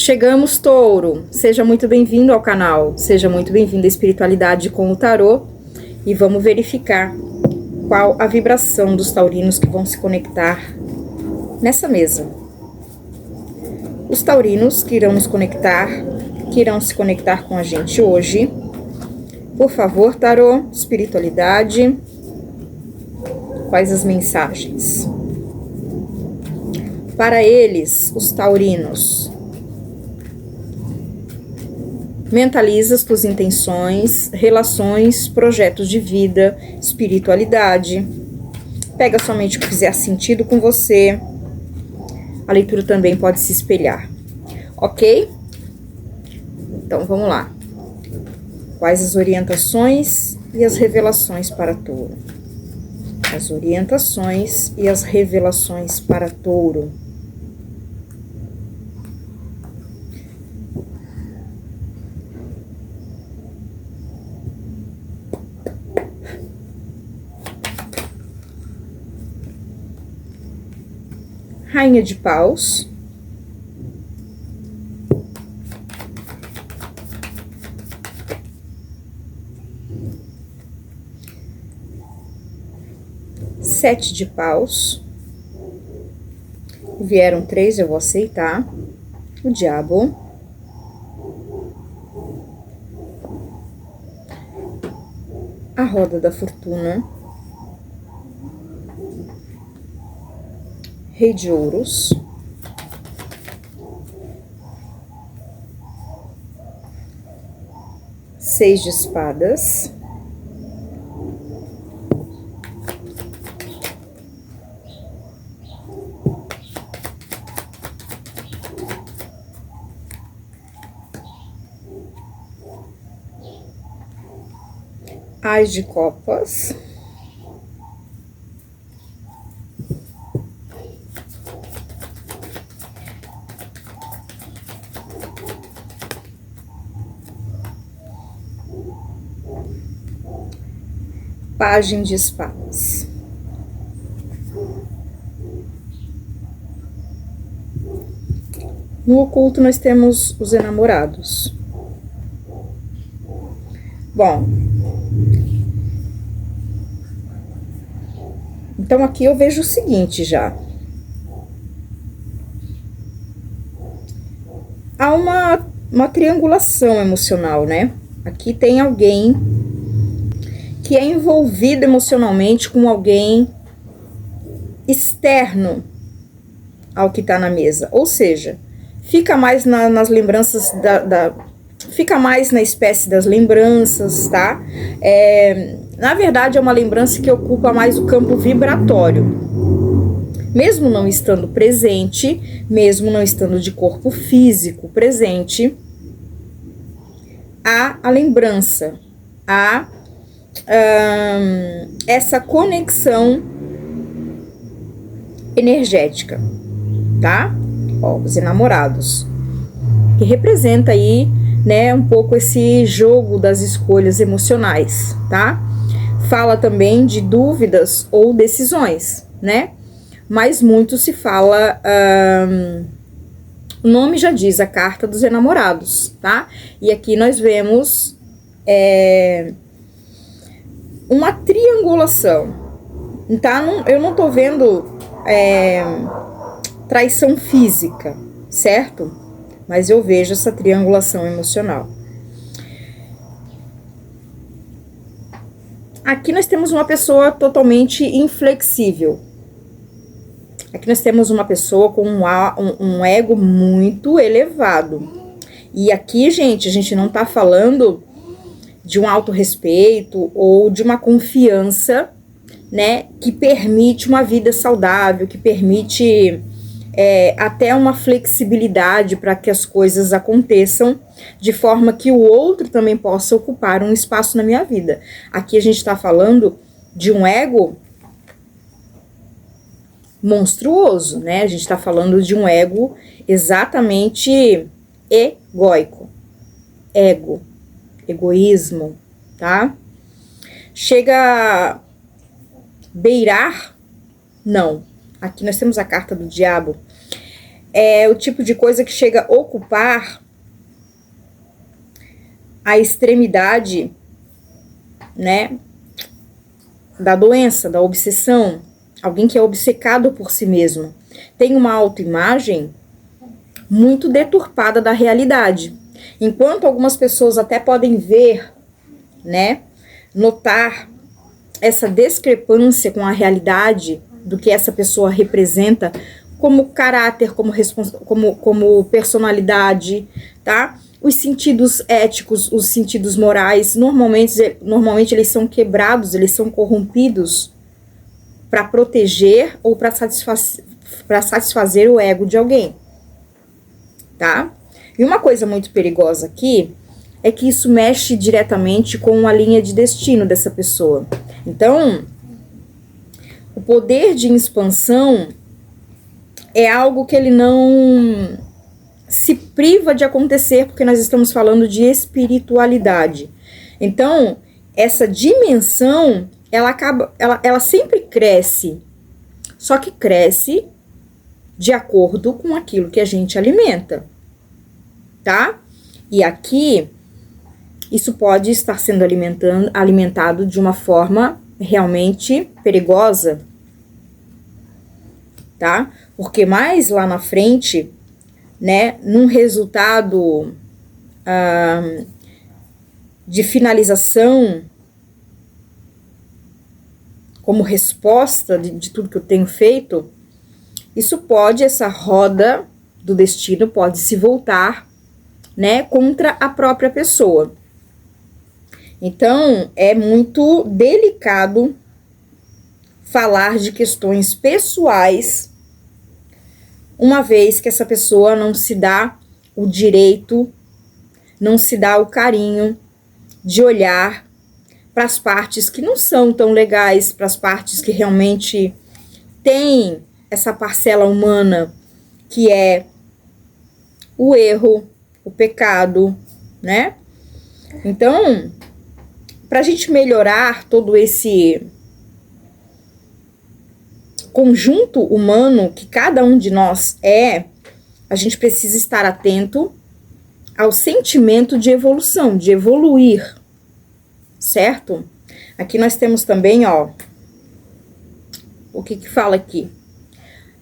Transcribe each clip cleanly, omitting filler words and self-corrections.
Chegamos, Touro. Seja muito bem-vindo ao canal. Seja muito bem-vindo à Espiritualidade com o Tarô. E vamos verificar qual a vibração dos taurinos que vão se conectar nessa mesa. Os taurinos que irão se conectar com a gente hoje. Por favor, Tarô, Espiritualidade. Quais as mensagens? Para eles, os taurinos. Mentaliza as tuas intenções, relações, projetos de vida, espiritualidade. Pega somente o que fizer sentido com você. A leitura também pode se espelhar. Ok? Então, vamos lá. Quais as orientações e as revelações para Touro? As orientações e as revelações para Touro. Rainha de Paus. Sete de Paus. Vieram 3, eu vou aceitar. O Diabo. A Roda da Fortuna. Rei de Ouros. Seis de Espadas. Ás de Copas. Pajem de Espadas. No oculto nós temos os enamorados. Bom, então aqui eu vejo o seguinte já. Há uma triangulação emocional, né? Aqui tem alguém que é envolvido emocionalmente com alguém externo ao que tá na mesa. Ou seja, fica mais nas lembranças fica mais na espécie das lembranças, tá? Na verdade, é uma lembrança que ocupa mais o campo vibratório. Mesmo não estando presente, mesmo não estando de corpo físico presente, há a lembrança, há essa conexão energética, tá? Ó, os enamorados, que representa aí, né, um pouco esse jogo das escolhas emocionais, tá? Fala também de dúvidas ou decisões, né? Mas muito se fala, o nome já diz, a carta dos enamorados, tá? E aqui nós vemos uma triangulação, tá? Eu não tô vendo traição física, certo? Mas eu vejo essa triangulação emocional. Aqui nós temos uma pessoa totalmente inflexível. Aqui nós temos uma pessoa com um ego muito elevado. E aqui, gente, a gente não tá falando de um autorrespeito ou de uma confiança, né, que permite uma vida saudável, que permite até uma flexibilidade para que as coisas aconteçam de forma que o outro também possa ocupar um espaço na minha vida. Aqui a gente está falando de um ego monstruoso, né? A gente está falando de um ego exatamente egóico, egoísmo, tá? Chega a beirar? Não. Aqui nós temos a carta do Diabo. é o tipo de coisa que chega a ocupar a extremidade, né, da doença, da obsessão. Alguém que é obcecado por si mesmo. Tem uma autoimagem muito deturpada da realidade. Enquanto algumas pessoas até podem ver, né, notar essa discrepância com a realidade do que essa pessoa representa como caráter, como personalidade, tá? Os sentidos éticos, os sentidos morais, normalmente eles são quebrados, eles são corrompidos para proteger ou para satisfazer o ego de alguém, tá? E uma coisa muito perigosa aqui é que isso mexe diretamente com a linha de destino dessa pessoa. Então, o poder de expansão é algo que ele não se priva de acontecer, porque nós estamos falando de espiritualidade. Então, essa dimensão, ela sempre cresce, só que cresce de acordo com aquilo que a gente alimenta, tá? E aqui, isso pode estar sendo alimentado de uma forma realmente perigosa, tá? Porque mais lá na frente, né, num resultado de finalização, como resposta de tudo que eu tenho feito, essa roda do destino pode se voltar, né, contra a própria pessoa. Então, é muito delicado falar de questões pessoais, uma vez que essa pessoa não se dá o direito, não se dá o carinho de olhar para as partes que não são tão legais, para as partes que realmente têm essa parcela humana, que é o erro, o pecado, né? Então, para a gente melhorar todo esse conjunto humano que cada um de nós é, a gente precisa estar atento ao sentimento de evolução, de evoluir, certo? Aqui nós temos também, ó, o que fala aqui?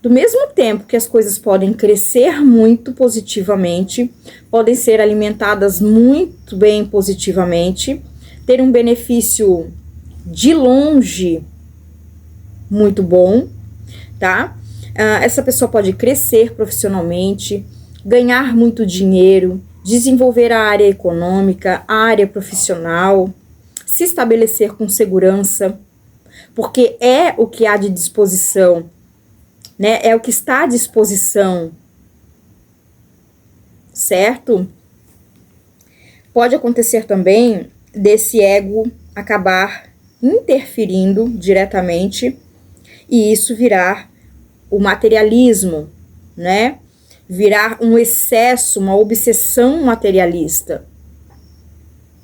Do mesmo tempo que as coisas podem crescer muito positivamente, podem ser alimentadas muito bem positivamente, ter um benefício de longe muito bom, tá? Essa pessoa pode crescer profissionalmente, ganhar muito dinheiro, desenvolver a área econômica, a área profissional, se estabelecer com segurança, porque é o que há de disposição, né? É o que está à disposição, certo? Pode acontecer também desse ego acabar interferindo diretamente e isso virar o materialismo, né? Virar um excesso, uma obsessão materialista,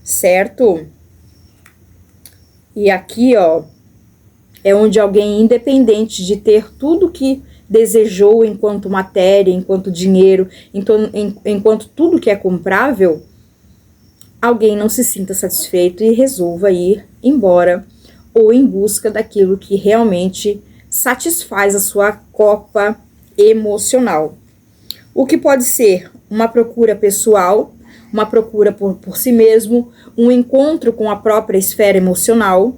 certo? E aqui, ó, é onde alguém, independente de ter tudo que desejou enquanto matéria, enquanto dinheiro, enquanto tudo que é comprável, alguém não se sinta satisfeito e resolva ir embora ou em busca daquilo que realmente satisfaz a sua copa emocional. O que pode ser uma procura pessoal, uma procura por si mesmo, um encontro com a própria esfera emocional,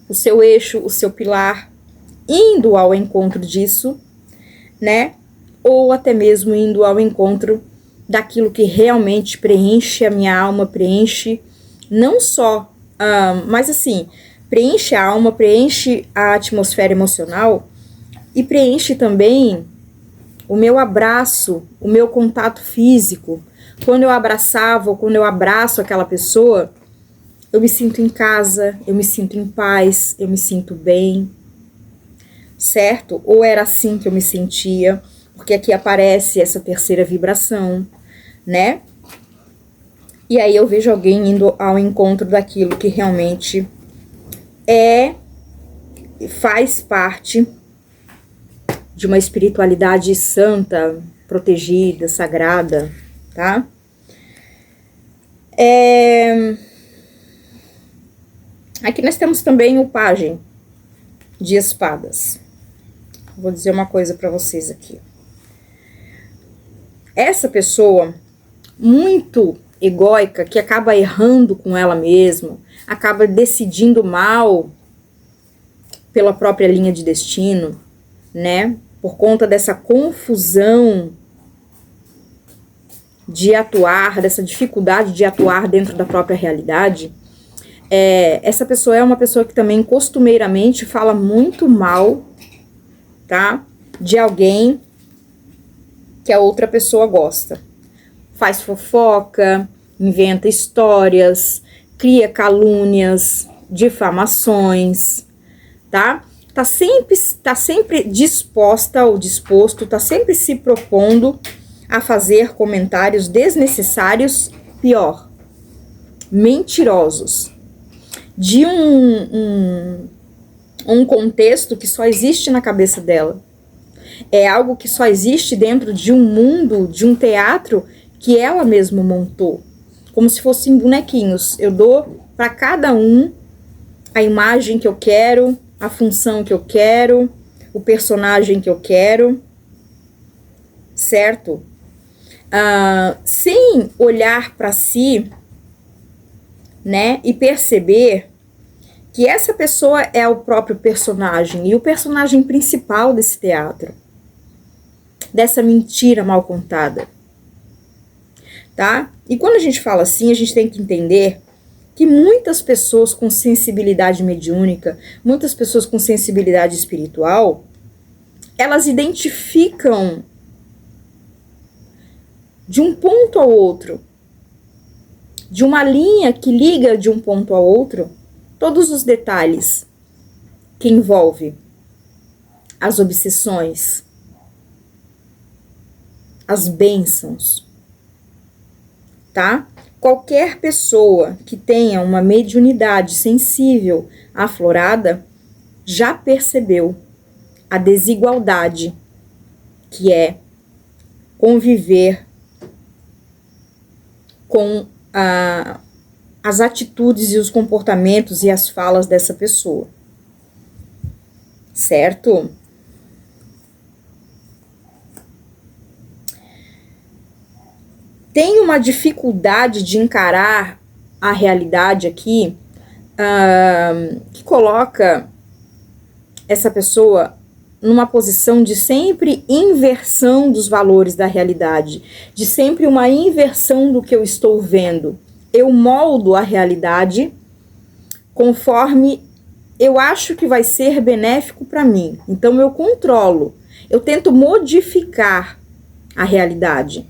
o seu eixo, o seu pilar, indo ao encontro disso, né? Ou até mesmo indo ao encontro daquilo que realmente preenche a minha alma, preenche não só, mas assim, preenche a alma, preenche a atmosfera emocional e preenche também o meu abraço, o meu contato físico. Quando eu abraçava ou quando eu abraço aquela pessoa, eu me sinto em casa, eu me sinto em paz, eu me sinto bem, certo? Ou era assim que eu me sentia, porque aqui aparece essa terceira vibração, né? E aí eu vejo alguém indo ao encontro daquilo que realmente faz parte de uma espiritualidade santa, protegida, sagrada, tá? Aqui nós temos também o pajem de espadas. Vou dizer uma coisa para vocês aqui. Essa pessoa muito egóica, que acaba errando com ela mesma, acaba decidindo mal pela própria linha de destino, né? Por conta dessa confusão de atuar, dessa dificuldade de atuar dentro da própria realidade, essa pessoa é uma pessoa que também costumeiramente fala muito mal, tá? De alguém que a outra pessoa gosta. Faz fofoca, inventa histórias, cria calúnias, difamações, tá? Tá sempre disposta ou disposto, tá sempre se propondo a fazer comentários desnecessários, pior, mentirosos, de um contexto que só existe na cabeça dela. É algo que só existe dentro de um mundo, de um teatro que ela mesma montou, como se fossem bonequinhos. Eu dou para cada um a imagem que eu quero, a função que eu quero, o personagem que eu quero, certo? Sem olhar para si, né, e perceber que essa pessoa é o próprio personagem e o personagem principal desse teatro, dessa mentira mal contada, tá? E quando a gente fala assim, a gente tem que entender que muitas pessoas com sensibilidade mediúnica, muitas pessoas com sensibilidade espiritual, elas identificam de um ponto ao outro, de uma linha que liga de um ponto ao outro, todos os detalhes que envolve as obsessões, as bênçãos, tá? Qualquer pessoa que tenha uma mediunidade sensível aflorada já percebeu a desigualdade que é conviver com as atitudes e os comportamentos e as falas dessa pessoa, certo? Tem uma dificuldade de encarar a realidade aqui, que coloca essa pessoa numa posição de sempre inversão dos valores da realidade, de sempre uma inversão do que eu estou vendo. Eu moldo a realidade conforme eu acho que vai ser benéfico para mim. Então eu controlo, eu tento modificar a realidade,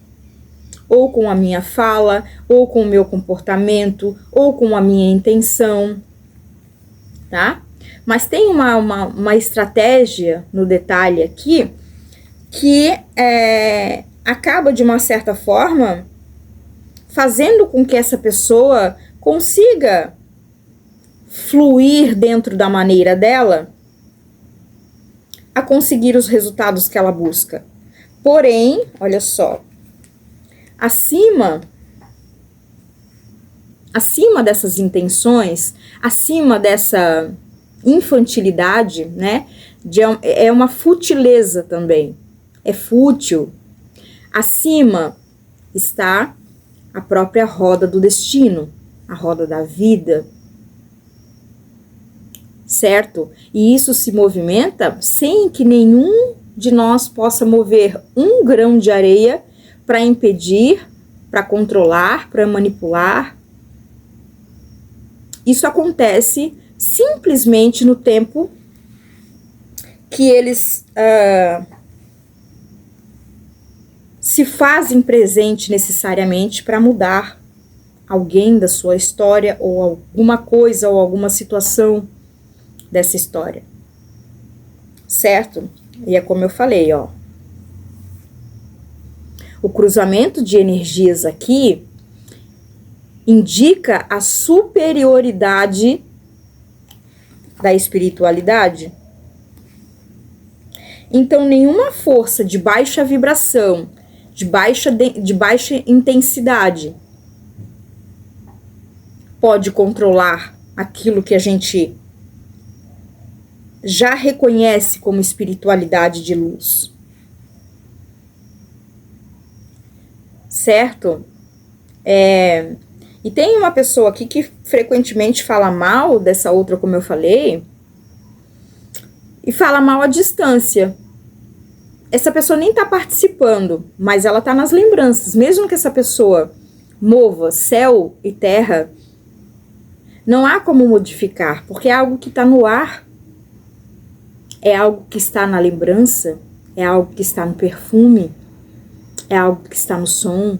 ou com a minha fala, ou com o meu comportamento, ou com a minha intenção, tá? Mas tem uma estratégia no detalhe aqui que acaba, de uma certa forma, fazendo com que essa pessoa consiga fluir dentro da maneira dela a conseguir os resultados que ela busca. Porém, olha só, acima dessas intenções, acima dessa infantilidade, né, é uma futileza também, é fútil. Acima está a própria roda do destino, a roda da vida, certo? E isso se movimenta sem que nenhum de nós possa mover um grão de areia para impedir, para controlar, para manipular. Isso acontece simplesmente no tempo que eles se fazem presente necessariamente para mudar alguém da sua história, ou alguma coisa, ou alguma situação dessa história, certo? E é como eu falei, ó, o cruzamento de energias aqui indica a superioridade da espiritualidade. Então, nenhuma força de baixa vibração, de baixa intensidade, pode controlar aquilo que a gente já reconhece como espiritualidade de luz. Certo? E tem uma pessoa aqui que frequentemente fala mal dessa outra, como eu falei, e fala mal à distância. Essa pessoa nem tá participando, mas ela tá nas lembranças. Mesmo que essa pessoa mova céu e terra, não há como modificar, porque é algo que tá no ar, é algo que está na lembrança, é algo que está no perfume, é algo que está no som.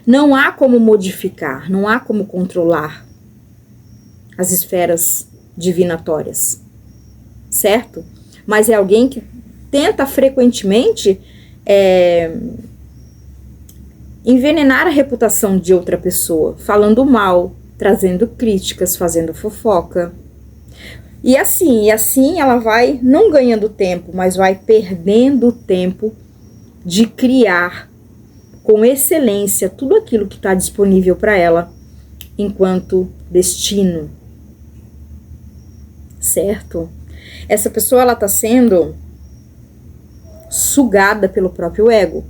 Não há como modificar, não há como controlar as esferas divinatórias, certo? Mas é alguém que tenta frequentemente envenenar a reputação de outra pessoa, falando mal, trazendo críticas, fazendo fofoca. E assim ela vai não ganhando tempo, mas vai perdendo tempo de criar com excelência tudo aquilo que está disponível para ela enquanto destino, certo? Essa pessoa, ela está sendo sugada pelo próprio ego,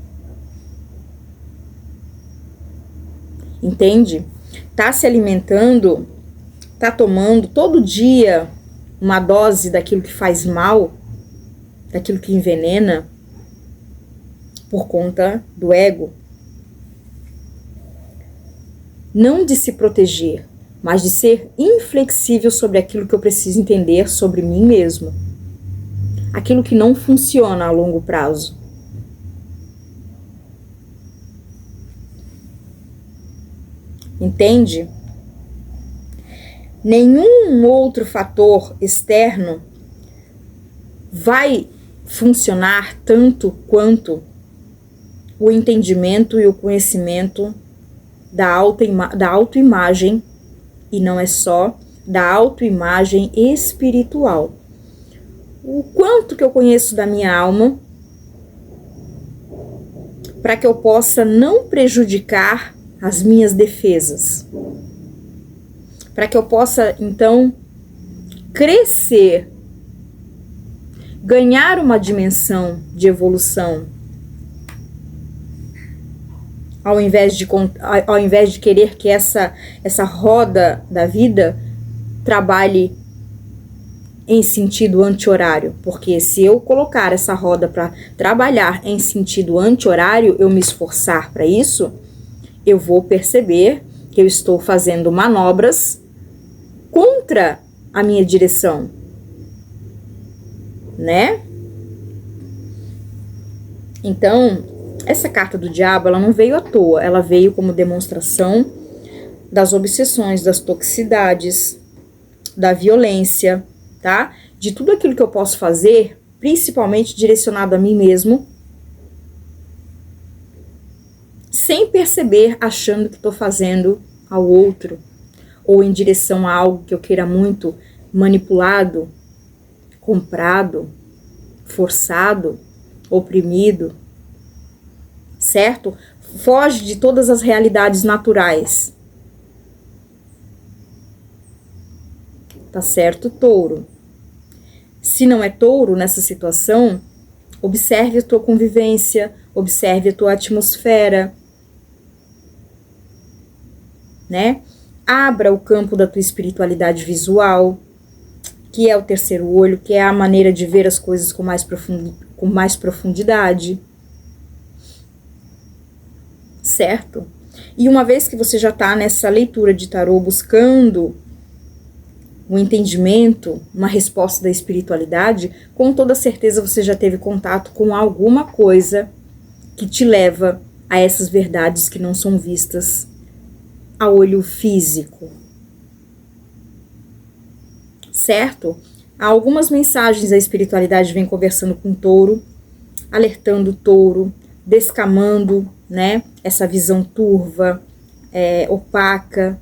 entende? Tá se alimentando, tá tomando todo dia uma dose daquilo que faz mal, daquilo que envenena, por conta do ego. Não de se proteger, mas de ser inflexível sobre aquilo que eu preciso entender sobre mim mesmo. Aquilo que não funciona a longo prazo. Entende? Nenhum outro fator externo vai funcionar tanto quanto o entendimento e o conhecimento da autoimagem, e não é só da autoimagem espiritual. O quanto que eu conheço da minha alma para que eu possa não prejudicar as minhas defesas. Para que eu possa, então, crescer, ganhar uma dimensão de evolução, ao invés de querer que essa roda da vida trabalhe em sentido anti-horário. Porque se eu colocar essa roda para trabalhar em sentido anti-horário, eu me esforçar para isso, eu vou perceber que eu estou fazendo manobras contra a minha direção, né? Então, essa carta do diabo, ela não veio à toa, ela veio como demonstração das obsessões, das toxicidades, da violência, tá? De tudo aquilo que eu posso fazer, principalmente direcionado a mim mesmo, sem perceber, achando que estou fazendo ao outro, ou em direção a algo que eu queira muito, manipulado, comprado, forçado, oprimido, certo? Foge de todas as realidades naturais. Tá certo, touro? Se não é touro nessa situação, observe a tua convivência, observe a tua atmosfera, né? Abra o campo da tua espiritualidade visual, que é o terceiro olho, que é a maneira de ver as coisas com mais profundidade. Certo? E uma vez que você já está nessa leitura de tarô buscando um entendimento, uma resposta da espiritualidade, com toda certeza você já teve contato com alguma coisa que te leva a essas verdades que não são vistas a olho físico. Certo? Há algumas mensagens a espiritualidade vem conversando com o touro, alertando o touro, descamando, né, essa visão turva, opaca,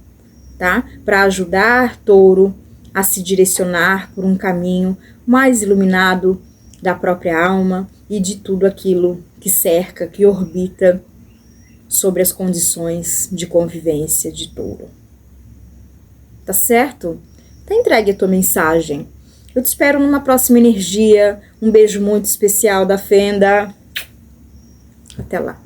tá? Para ajudar touro a se direcionar por um caminho mais iluminado, da própria alma e de tudo aquilo que cerca, que orbita sobre as condições de convivência de Touro. Tá certo? Tá entregue a tua mensagem. Eu te espero numa próxima energia. Um beijo muito especial da Fenda. Até lá.